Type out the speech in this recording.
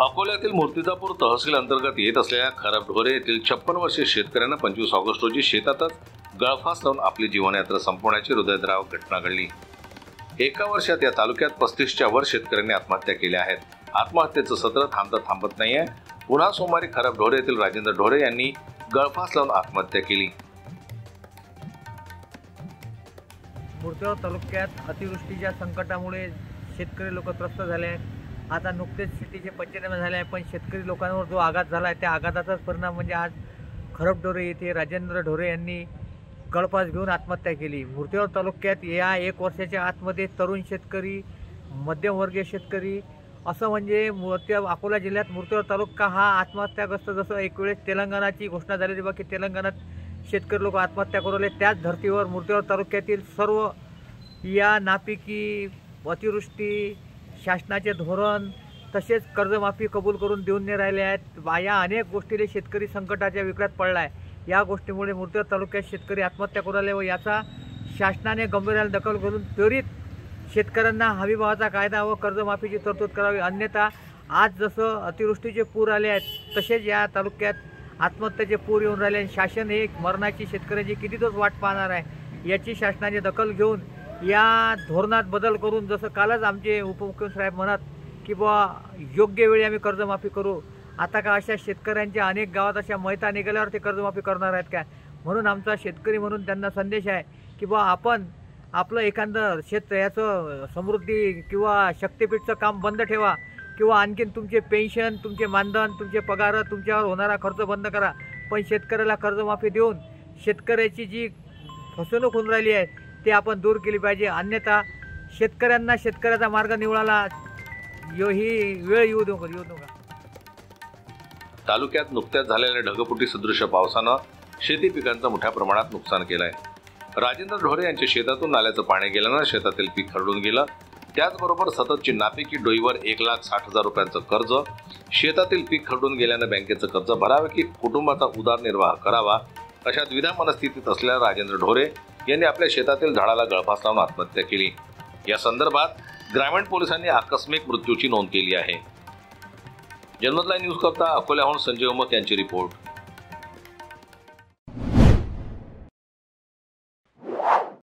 अकोल्यातील मूर्तिजापूर तहसील अंतर्गत येत असलेल्या खरबढोरे येथील 56 वर्षीय शेतकऱ्यांना 25 ऑगस्ट रोजी शेतातच गळफास लावून आपली जीवनयात्रा संपवण्याची हृदयद्रावक घटना घडली। एका वर्षात या तालुक्यात 35च्या वर शेतकऱ्यांनी आत्महत्या केल्या आहेत। आत्महत्येचं सत्र थांबत नाहीये। पुन्हा सोमवारी खरबढोरे येथील राजेंद्र ढोरे यांनी गळफास लावून आत्महत्या केली। मूर्तिजापूर तालुक्यात अतिवृष्टीच्या संकटामुळे शेतकरी लोक त्रस्त झाले आहेत। आता नुकतेच सिटीचे पंचनामे झाले आहे, पण शेतकरी लोकांवर जो आघात झाला आहे त्या आघाताचाच परिणाम म्हणजे आज खरबढोरे येथे राजेंद्र ढोरे यांनी गळफास घेऊन आत्महत्या केली। मूर्तिजापूर तालुक्यात या 1 वर्षाच्या आतमध्ये तरुण शेतकरी, मध्यमवर्गीय शेतकरी असं म्हणजे अकोला जिल्ह्यात मूर्तिजापूर तालुका हा आत्महत्याग्रस्त, जसं एक वेळेस तेलंगणाची घोषणा झालेली बघा की तेलंगणात शेतकरी लोक आत्महत्या करू लागले, त्याच धर्तीवर मूर्तिजापूर तालुक्यातील सर्व या नापिकी, अतिवृष्टी, शासनाचे धोरण तसेच कर्जमाफी कबूल करून देऊन नाही राहिले आहेत। या अनेक गोष्टीने शेतकरी संकटाच्या विकरात पडला आहे। या गोष्टीमुळे मूर्तिजापूर तालुक्यात शेतकरी आत्महत्या करू लागले व याचा शासनाने गंभीर्याने दखल घेऊन त्वरित शेतकऱ्यांना हमीभावाचा कायदा व कर्जमाफीची तरतूद करावी, अन्यथा आज जसं अतिवृष्टीचे पूर आले आहेत तसेच या तालुक्यात आत्महत्येचे पूर येऊन राहिले। शासन हे मरणाची शेतकऱ्याची किती दिवस वाट पाहणार आहे, याची शासनाने दखल घेऊन या धोरणात बदल करून, जसं कालच आमचे उपमुख्यमंत्री साहेब म्हणत की बुवा योग्य वेळी आम्ही कर्जमाफी करू, आता का अशा शेतकऱ्यांच्या अनेक गावात अशा मैता निघाल्यावर ते कर्जमाफी करणार आहेत का? म्हणून आमचा शेतकरी म्हणून त्यांना संदेश आहे की बुवा आपण आपलं एखादं याचं समृद्धी किंवा शक्तीपीठचं काम बंद ठेवा किंवा आणखीन तुमचे पेन्शन, तुमचे मानधन, तुमचे पगार, तुमच्यावर होणारा खर्च बंद करा, पण शेतकऱ्याला कर्जमाफी देऊन शेतकऱ्याची जी फसवणूक होऊन राहिली आहे ते आपण दूर केली पाहिजे, अन्यथा शेतकऱ्यांना शेतकऱ्याचा मार्ग निवडायला ही वेळ येऊ नका। तालुक्यात नुकत्याच झालेल्या ढगफुटी सदृश पावसानं शेती पिकांचं मोठ्या प्रमाणात नुकसान केलंय। राजेंद्र ढोरे यांच्या शेतातून नाल्याचं पाणी गेल्यानं शेतातील पीक खरडून गेलं। त्याचबरोबर सततची नापिकी डोईवर 1,60,000 रुपयांचं कर्ज, शेतातील पीक खरडून गेल्यानं बँकेचं कर्ज भरावे की कुटुंबाचा उदरनिर्वाह करावा अशा द्विधा मनस्थितीत असलेल्या राजेंद्र ढोरे यांनी आपल्या शेतातील झाडाला गळफास लावून आत्महत्या केली। या संदर्भात ग्रामीण पोलिसांनी आकस्मिक मृत्यूची नोंद केली आहे। जनमत लाईव्ह न्यूज करता अकोल्याहून संजय उमक यांची रिपोर्ट।